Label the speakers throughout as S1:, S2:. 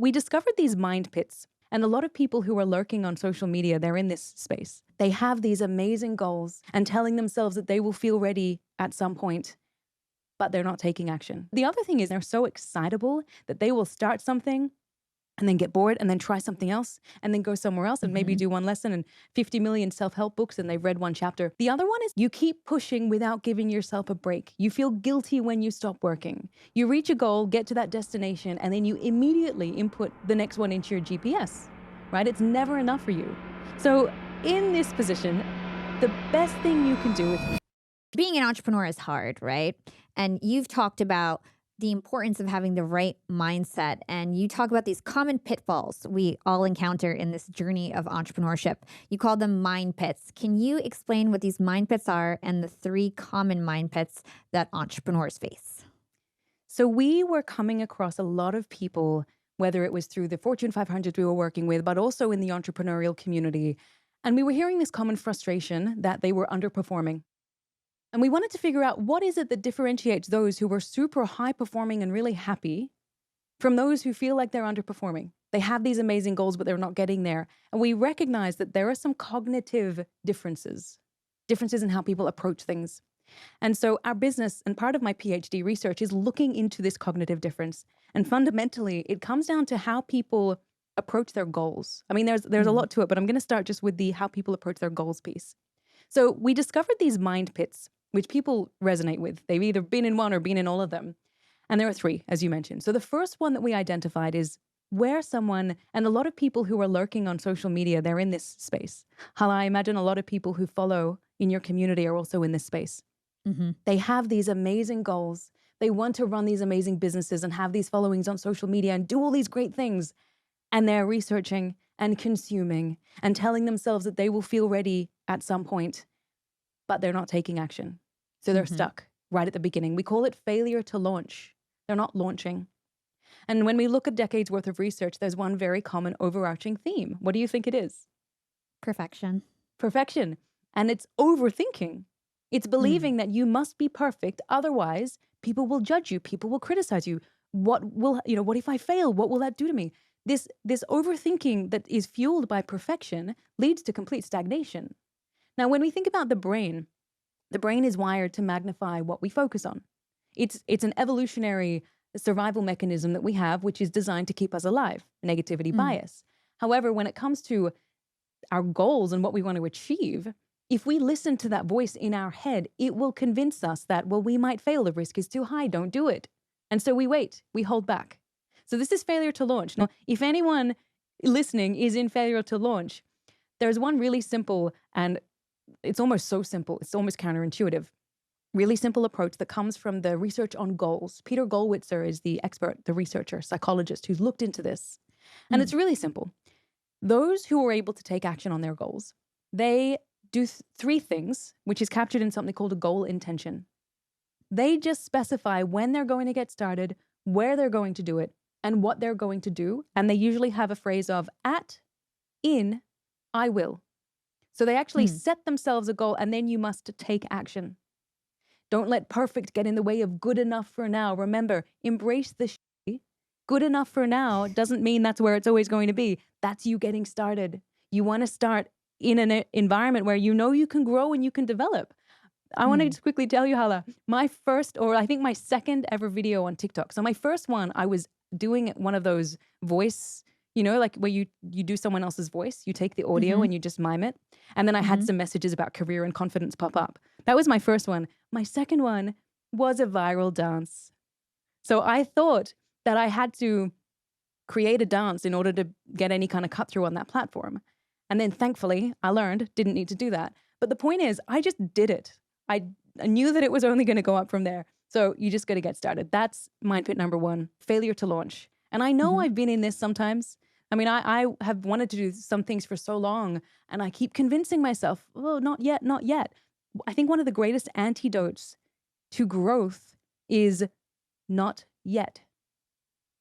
S1: we discovered these mind pits. And a lot of people who are lurking on social media, they're in this space. They have these amazing goals and telling themselves that they will feel ready at some point, but they're not taking action. The other thing is they're so excitable that they will start something and then get bored and then try something else and then go somewhere else and maybe
S2: Mhm.
S1: do one lesson and 50 million self-help books and they've read one chapter. The other one is you keep pushing without giving yourself a break. You feel guilty when you stop working. You reach a goal, get to that destination, and then you immediately input the next one into your GPS, right? It's never enough for you. So in this position, the best thing you can do is
S2: Being an entrepreneur is hard, right? And you've talked about the importance of having the right mindset. And you talk about these common pitfalls we all encounter in this journey of entrepreneurship. You call them mind pits. Can you explain what these mind pits are and the three common mind pits that entrepreneurs face?
S1: So we were coming across a lot of people, whether it was through the Fortune 500 we were working with, but also in the entrepreneurial community. And we were hearing this common frustration that they were underperforming. And we wanted to figure out what is it that differentiates those who were super high performing and really happy from those who feel like they're underperforming. They have these amazing goals, but they're not getting there. And we recognize that there are some cognitive differences in how people approach things. And so our business and part of my PhD research is looking into this cognitive difference. And fundamentally, it comes down to how people approach their goals. I mean, there's a
S2: Mm.
S1: lot to it, but I'm going to start just with the how people approach their goals piece. So we discovered these mind pits, which people resonate with. They've either been in one or been in all of them. And there are three, as you mentioned. So the first one that we identified is where someone, and a lot of people who are lurking on social media, they're in this space. Hala, I imagine a lot of people who follow in your community are also in this space.
S2: Hmm.
S1: They have these amazing goals. They want to run these amazing businesses and have these followings on social media and do all these great things. And they're researching and consuming and telling themselves that they will feel ready at some point, but they're not taking action. So they're
S2: Hmm.
S1: stuck right at the beginning. We call it failure to launch. They're not launching. And when we look at decades worth of research, there's one very common overarching theme. What do you think it is?
S2: Perfection.
S1: Perfection. And it's overthinking. It's
S2: Mm.
S1: believing that you must be perfect. Otherwise, people will judge you. People will criticize you. What if I fail? What will that do to me? This overthinking that is fueled by perfection leads to complete stagnation. Now, when we think about the brain is wired to magnify what we focus on. It's an evolutionary survival mechanism that we have, which is designed to keep us alive, negativity
S2: Mm.
S1: bias. However, when it comes to our goals and what we want to achieve, if we listen to that voice in our head, it will convince us that, well, we might fail. The risk is too high. Don't do it. And so we wait, we hold back. So this is failure to launch. Now, if anyone listening is in failure to launch, there's one really simple, and it's almost so simple, it's almost counterintuitive, really simple approach that comes from the research on goals. Peter Gollwitzer is the expert, the researcher, psychologist who's looked into this. And
S2: Mm.
S1: it's really simple. Those who are able to take action on their goals, they do three things, which is captured in something called a goal intention. They just specify when they're going to get started, where they're going to do it, and what they're going to do. And they usually have a phrase of in, I will. So they actually
S2: Mm.
S1: set themselves a goal and then you must take action. Don't let perfect get in the way of good enough for now. Remember, embrace the good enough for now doesn't mean that's where it's always going to be. That's you getting started. You want to start in an environment where you know you can grow and you can develop. I want to
S2: Mm.
S1: just quickly tell you, Hala, my first, or I think my second ever video on TikTok. So my first one, I was doing one of those voice, like where you do someone else's voice, you take the audio
S2: Mhm.
S1: and you just mime it. And then I had
S2: Mhm.
S1: some messages about career and confidence pop up. That was my first one. My second one was a viral dance. So I thought that I had to create a dance in order to get any kind of cut through on that platform. And then thankfully, I learned didn't need to do that. But the point is, I just did it. I knew that it was only going to go up from there. So you just got to get started. That's mind pit number one, failure to launch. And I know
S2: Mhm.
S1: I've been in this sometimes. I mean, I have wanted to do some things for so long, and I keep convincing myself, oh, not yet, not yet. I think one of the greatest antidotes to growth is not yet.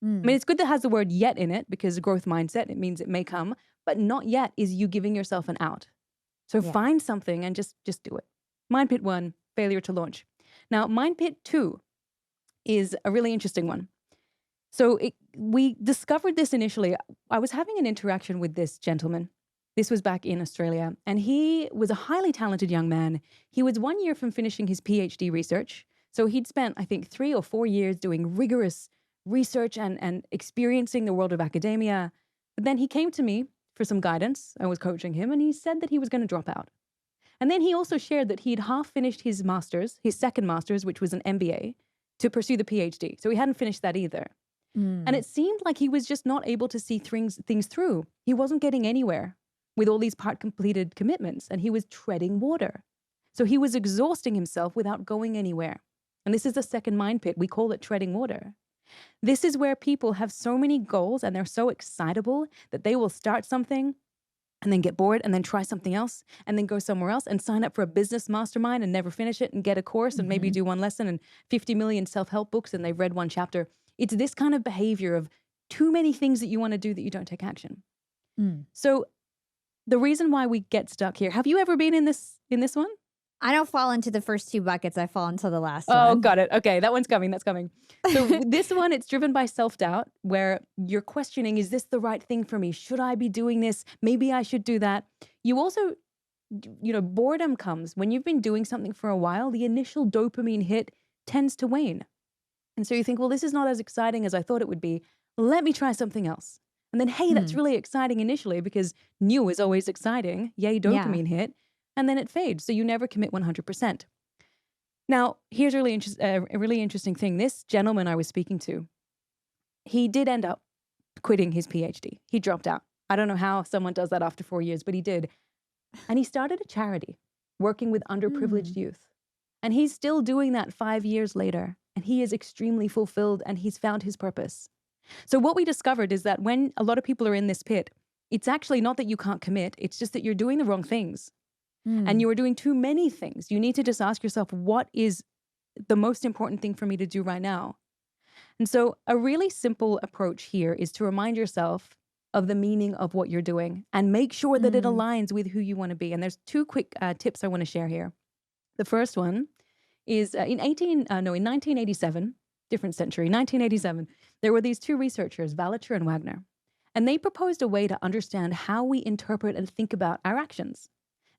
S1: I mean,
S2: Mm.
S1: it's good that it has the word yet in it because growth mindset, it means it may come, but not yet is you giving yourself an out. So
S2: Yeah.
S1: find something and just do it. Mind pit one, failure to launch. Now, mind pit two is a really interesting one. So we discovered this initially. I was having an interaction with this gentleman. This was back in Australia, and he was a highly talented young man. He was 1 year from finishing his PhD research. So he'd spent, I think, 3 or 4 years doing rigorous research and experiencing the world of academia. But then he came to me for some guidance. I was coaching him, and he said that he was going to drop out. And then he also shared that he'd half finished his master's, his second master's, which was an MBA, to pursue the PhD. So he hadn't finished that either. And
S2: Mm.
S1: it seemed like he was just not able to see things through. He wasn't getting anywhere with all these part completed commitments, and he was treading water. So he was exhausting himself without going anywhere. And this is the second mind pit. We call it treading water. This is where people have so many goals and they're so excitable that they will start something and then get bored and then try something else and then go somewhere else and sign up for a business mastermind and never finish it and get a course and maybe
S2: Mhm.
S1: do one lesson and 50 million self-help books and they've read one chapter. It's this kind of behavior of too many things that you want to do that you don't take action.
S2: Mm.
S1: So the reason why we get stuck here, have you ever been in this one?
S2: I don't fall into the first two buckets. I fall into the last
S1: Oh,
S2: one.
S1: got it. Okay, that one's coming. That's coming. So this one, it's driven by self-doubt, where you're questioning, is this the right thing for me? Should I be doing this? Maybe I should do that. You also, boredom comes when you've been doing something for a while. The initial dopamine hit tends to wane. And so you think, well, this is not as exciting as I thought it would be. Let me try something else. And then, hey, that's
S2: Mm.
S1: really exciting initially because new is always exciting. Yay,
S2: Yeah.
S1: dopamine hit. And then it fades. So you never commit 100%. Now, here's a really interesting thing. This gentleman I was speaking to, he did end up quitting his PhD. He dropped out. I don't know how someone does that after 4 years, but he did. And he started a charity working with underprivileged
S2: Mm.
S1: youth. And he's still doing that 5 years later. And he is extremely fulfilled and he's found his purpose. So what we discovered is that when a lot of people are in this pit, it's actually not that you can't commit. It's just that you're doing the wrong things and
S2: Mm.
S1: you are doing too many things. You need to just ask yourself, what is the most important thing for me to do right now? And so a really simple approach here is to remind yourself of the meaning of what you're doing and make sure that it
S2: Mm.
S1: aligns with who you want to be. And there's two quick tips I want to share here. The first one is in 1987, different century, 1987, there were these two researchers, Valacher and Wagner, and they proposed a way to understand how we interpret and think about our actions.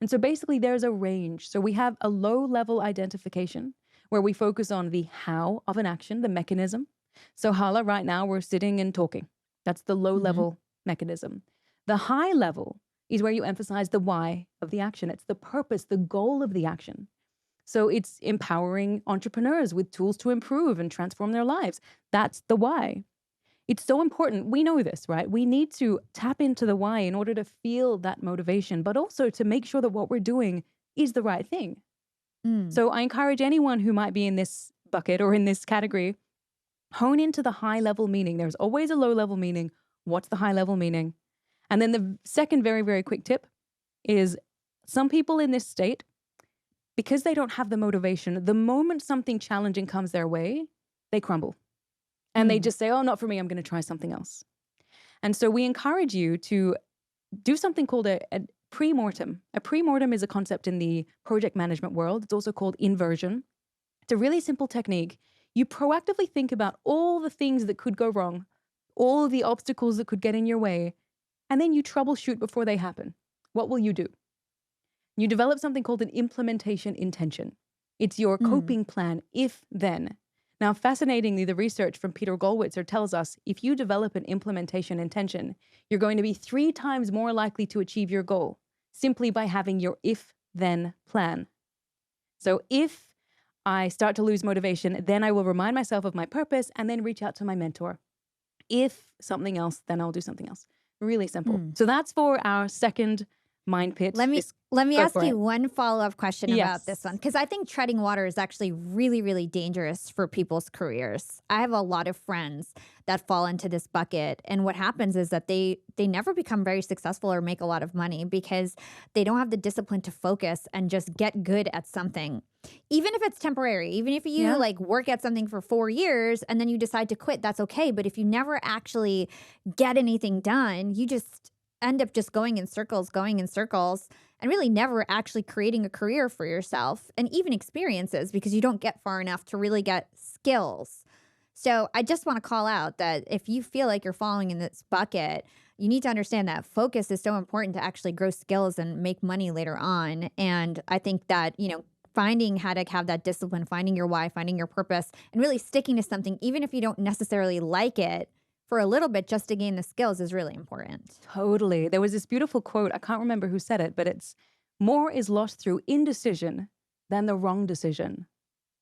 S1: And so basically there's a range. So we have a low level identification where we focus on the how of an action, the mechanism. So Hala, right now we're sitting and talking. That's the low
S2: Mhm.
S1: level mechanism. The high level is where you emphasize the why of the action. It's the purpose, the goal of the action. So it's empowering entrepreneurs with tools to improve and transform their lives. That's the why. It's so important. We know this, right? We need to tap into the why in order to feel that motivation, but also to make sure that what we're doing is the right thing.
S2: Mm.
S1: So I encourage anyone who might be in this bucket or in this category, hone into the high level meaning. There's always a low level meaning. What's the high level meaning? And then the second very, very quick tip is some people in this state, because they don't have the motivation, the moment something challenging comes their way, they crumble. And they
S2: Mm.
S1: just say, oh, not for me, I'm going to try something else. And so we encourage you to do something called a pre-mortem. A pre-mortem is a concept in the project management world. It's also called inversion. It's a really simple technique. You proactively think about all the things that could go wrong, all the obstacles that could get in your way, and then you troubleshoot before they happen. What will you do? You develop something called an implementation intention. It's your
S2: Mm.
S1: coping plan if then. Now, fascinatingly, the research from Peter Gollwitzer tells us if you develop an implementation intention, you're going to be 3 times more likely to achieve your goal simply by having your if then plan. So if I start to lose motivation, then I will remind myself of my purpose and then reach out to my mentor. If something else, then I'll do something else. Really simple.
S2: Mm.
S1: So that's for our second mind pit.
S2: Let me
S1: This
S2: let me
S1: Go
S2: ask
S1: for
S2: you
S1: it.
S2: one follow-up question about this one
S1: Yes.
S2: because I think treading water is actually really, really dangerous for people's careers. I have a lot of friends that fall into this bucket, and what happens is that they never become very successful or make a lot of money because they don't have the discipline to focus and just get good at something. Even if it's temporary, even if you
S1: Yeah.
S2: like work at something for 4 years and then you decide to quit, that's okay, but if you never actually get anything done, you just end up just going in circles, and really never actually creating a career for yourself and even experiences because you don't get far enough to really get skills. So I just want to call out that if you feel like you're falling in this bucket, you need to understand that focus is so important to actually grow skills and make money later on. And I think that, finding how to have that discipline, finding your why, finding your purpose, and really sticking to something, even if you don't necessarily like it for a little bit, just to gain the skills is really important.
S1: Totally. There was this beautiful quote. I can't remember who said it, but it's more is lost through indecision than the wrong decision.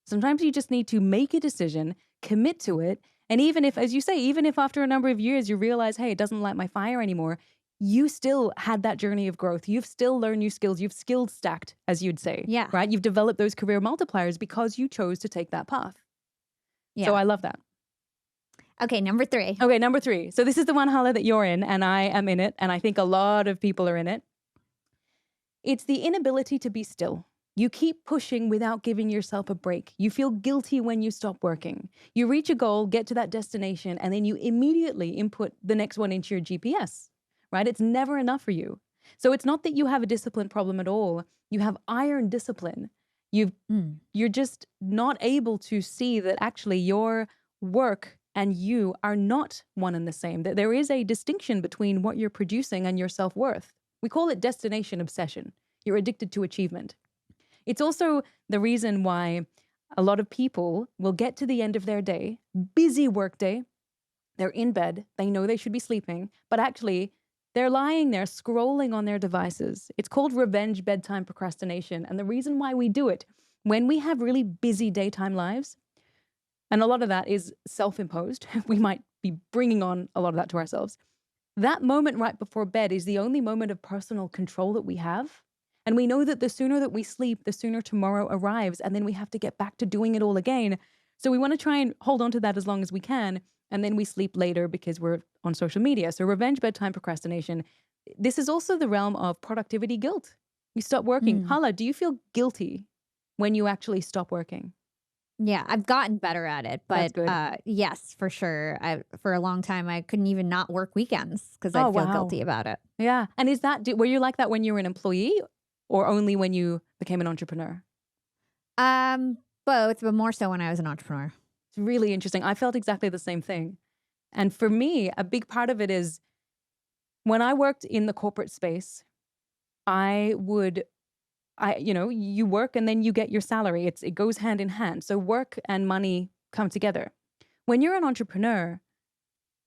S1: Sometimes you just need to make a decision, commit to it. And even if, as you say, even if after a number of years you realize, hey, it doesn't light my fire anymore, you still had that journey of growth. You've still learned new skills. You've skill stacked, as you'd say,
S2: Yeah.
S1: right? You've developed those career multipliers because you chose to take that path. So
S2: Yeah.
S1: I love that.
S2: Okay. Number three.
S1: Okay, number three. So this is the one, Hala, that you're in, and I am in it. And I think a lot of people are in it. It's the inability to be still. You keep pushing without giving yourself a break. You feel guilty when you stop working. You reach a goal, get to that destination, and then you immediately input the next one into your GPS, right? It's never enough for you. So it's not that you have a discipline problem at all. You have iron discipline. You've
S2: Mm.
S1: you're just not able to see that actually your work and you are not one and the same, that there is a distinction between what you're producing and your self-worth. We call it destination obsession. You're addicted to achievement. It's also the reason why a lot of people will get to the end of their day, busy work day, they're in bed, they know they should be sleeping, but actually they're lying there scrolling on their devices. It's called revenge bedtime procrastination. And the reason why we do it, when we have really busy daytime lives, and a lot of that is self-imposed, we might be bringing on a lot of that to ourselves. That moment right before bed is the only moment of personal control that we have. And we know that the sooner that we sleep, the sooner tomorrow arrives, and then we have to get back to doing it all again. So we want to try and hold on to that as long as we can, and then we sleep later because we're on social media. So revenge bedtime procrastination. This is also the realm of productivity guilt. You stop working.
S2: Mm.
S1: Hala, do you feel guilty when you actually stop working?
S2: Yeah, I've gotten better at it,
S1: That's
S2: but
S1: good.
S2: yes, for sure. For a long time, I couldn't even not work weekends because
S1: Oh,
S2: I'd feel
S1: wow.
S2: guilty about it.
S1: Yeah. And is that, were you like that when you were an employee or only when you became an entrepreneur?
S2: Both, but more so when I was an entrepreneur.
S1: It's really interesting. I felt exactly the same thing. And for me, a big part of it is when I worked in the corporate space, I would, you work and then you get your salary. It goes hand in hand. So work and money come together. When you're an entrepreneur,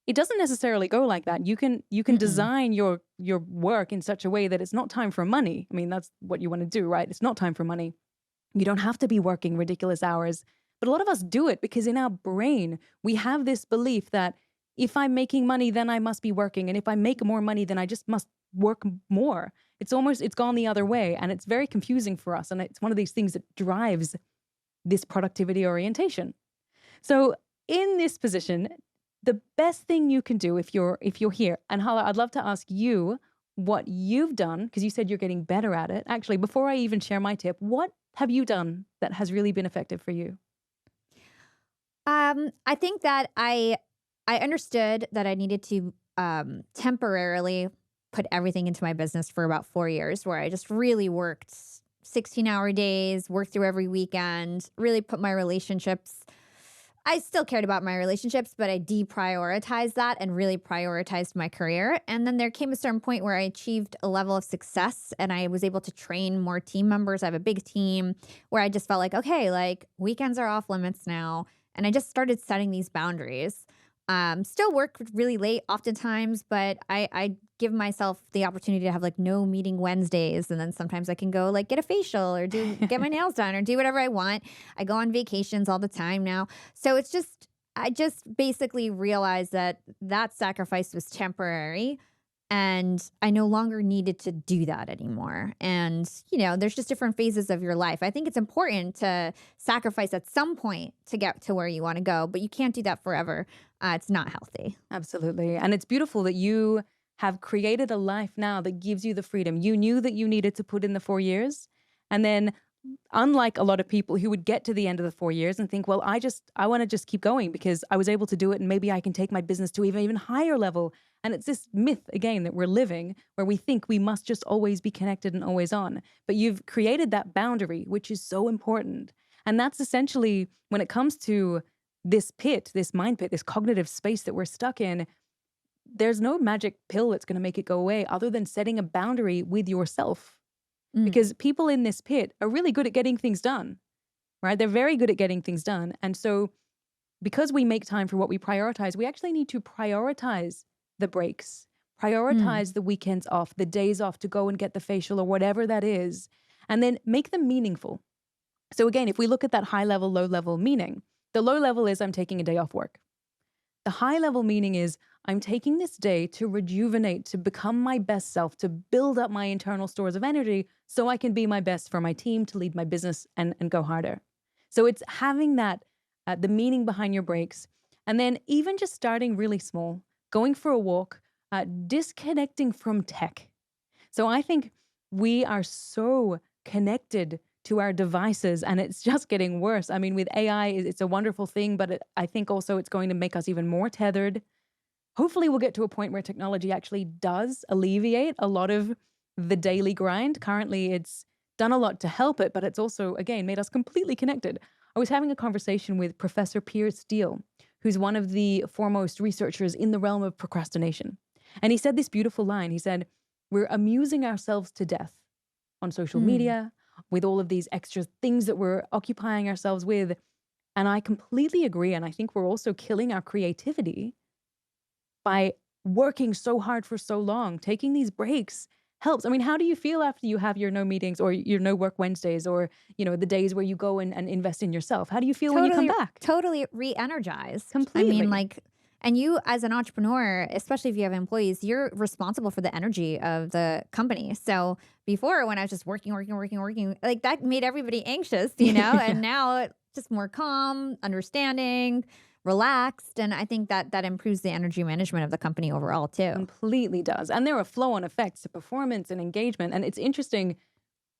S1: it doesn't necessarily go like that. You can
S2: Mm-mm.
S1: design your work in such a way that it's not time for money. I mean, that's what you want to do, right? It's not time for money. You don't have to be working ridiculous hours. But a lot of us do it because in our brain, we have this belief that if I'm making money, then I must be working. And if I make more money, then I just must work more. It's gone the other way. And it's very confusing for us. And it's one of these things that drives this productivity orientation. So in this position, the best thing you can do if you're here, and Hala, I'd love to ask you what you've done, because you said you're getting better at it. Actually, before I even share my tip, what have you done that has really been effective for you?
S2: I think that I understood that I needed to temporarily put everything into my business for about 4 years, where I just really worked 16-hour days, worked through every weekend, really put my relationships. I still cared about my relationships, but I deprioritized that and really prioritized my career. And then there came a certain point where I achieved a level of success and I was able to train more team members. I have a big team where I just felt like, okay, like weekends are off limits now. And I just started setting these boundaries. Still work really late oftentimes, but I give myself the opportunity to have like no meeting Wednesdays. And then sometimes I can go like get a facial or get my nails done or do whatever I want. I go on vacations all the time now. So I just basically realized that that sacrifice was temporary and I no longer needed to do that anymore. And, there's just different phases of your life. I think it's important to sacrifice at some point to get to where you want to go, but you can't do that forever. It's not healthy.
S1: Absolutely. And it's beautiful that you have created a life now that gives you the freedom. You knew that you needed to put in the 4 years. And then, unlike a lot of people who would get to the end of the 4 years and think, well, I want to just keep going because I was able to do it and maybe I can take my business to even higher level. And it's this myth again that we're living where we think we must just always be connected and always on. But you've created that boundary, which is so important. And that's essentially when it comes to this pit, this mind pit, this cognitive space that we're stuck in, there's no magic pill that's going to make it go away other than setting a boundary with yourself.
S2: Mm,
S1: Because people in this pit are really good at getting things done, right? They're very good at getting things done. And so, because we make time for what we prioritize, we actually need to prioritize the breaks,
S2: mm,
S1: prioritize the weekends off, the days off to go and get the facial or whatever that is, and then make them meaningful. So, again, if we look at that high level, low level meaning, the low level is I'm taking a day off work. The high level meaning is I'm taking this day to rejuvenate, to become my best self, to build up my internal stores of energy so I can be my best for my team, to lead my business and go harder. So it's having that, the meaning behind your breaks. And then even just starting really small, going for a walk, disconnecting from tech. So I think we are so connected to our devices and it's just getting worse. I mean, with AI, it's a wonderful thing, but I think also it's going to make us even more tethered. Hopefully, we'll get to a point where technology actually does alleviate a lot of the daily grind. Currently, it's done a lot to help it, but it's also, again, made us completely connected. I was having a conversation with Professor Piers Steele, who's one of the foremost researchers in the realm of procrastination. And he said this beautiful line. He said, we're amusing ourselves to death on social
S2: mm.
S1: media with all of these extra things that we're occupying ourselves with. And I completely agree. And I think we're also killing our creativity by working so hard for so long. Taking these breaks helps. I mean, how do you feel after you have your no meetings or your no work Wednesdays or, the days where you go and invest in yourself? How do you feel when you come
S2: Totally,
S1: back?
S2: totally re-energized. I mean,
S1: Completely.
S2: like, and you as an entrepreneur, especially if you have employees, you're responsible for the energy of the company. So before, when I was just working, working, working, working, like that made everybody anxious,
S1: Yeah.
S2: and now it's just more calm, understanding, relaxed. And I think that that improves the energy management of the company overall too.
S1: Completely does. And there are flow on effects to performance and engagement. And it's interesting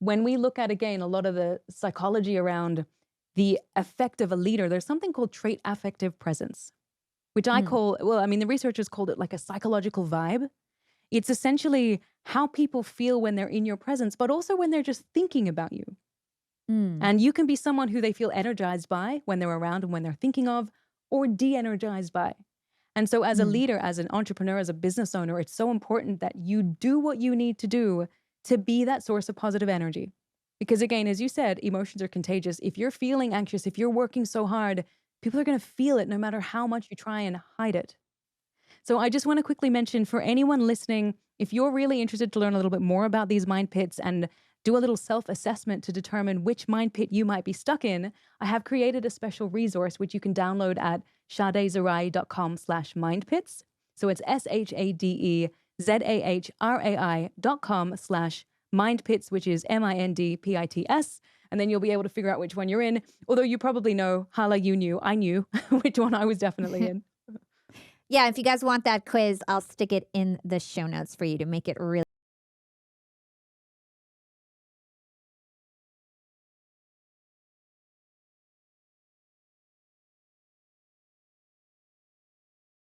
S1: when we look at, again, a lot of the psychology around the effect of a leader, there's something called trait affective presence, which I
S2: Mm,
S1: call, well, I mean, the researchers called it like a psychological vibe. It's essentially how people feel when they're in your presence, but also when they're just thinking about you.
S2: mm,
S1: And you can be someone who they feel energized by when they're around and when they're thinking of, or de energized by. And so, as a
S2: mm.
S1: leader, as an entrepreneur, as a business owner, it's so important that you do what you need to do to be that source of positive energy. Because, again, as you said, emotions are contagious. If you're feeling anxious, if you're working so hard, people are going to feel it no matter how much you try and hide it. So I just want to quickly mention for anyone listening, if you're really interested to learn a little bit more about these mind pits and do a little self assessment to determine which mind pit you might be stuck in, I have created a special resource which you can download at shadezahrai.com/mindpits. So it's SHADEZAHRAI.com/mindpits, which is MINDPITS. And then you'll be able to figure out which one you're in. Although you probably know, Hala, you knew, I knew which one I was definitely in.
S2: Yeah, if you guys want that quiz, I'll stick it in the show notes for you to make it really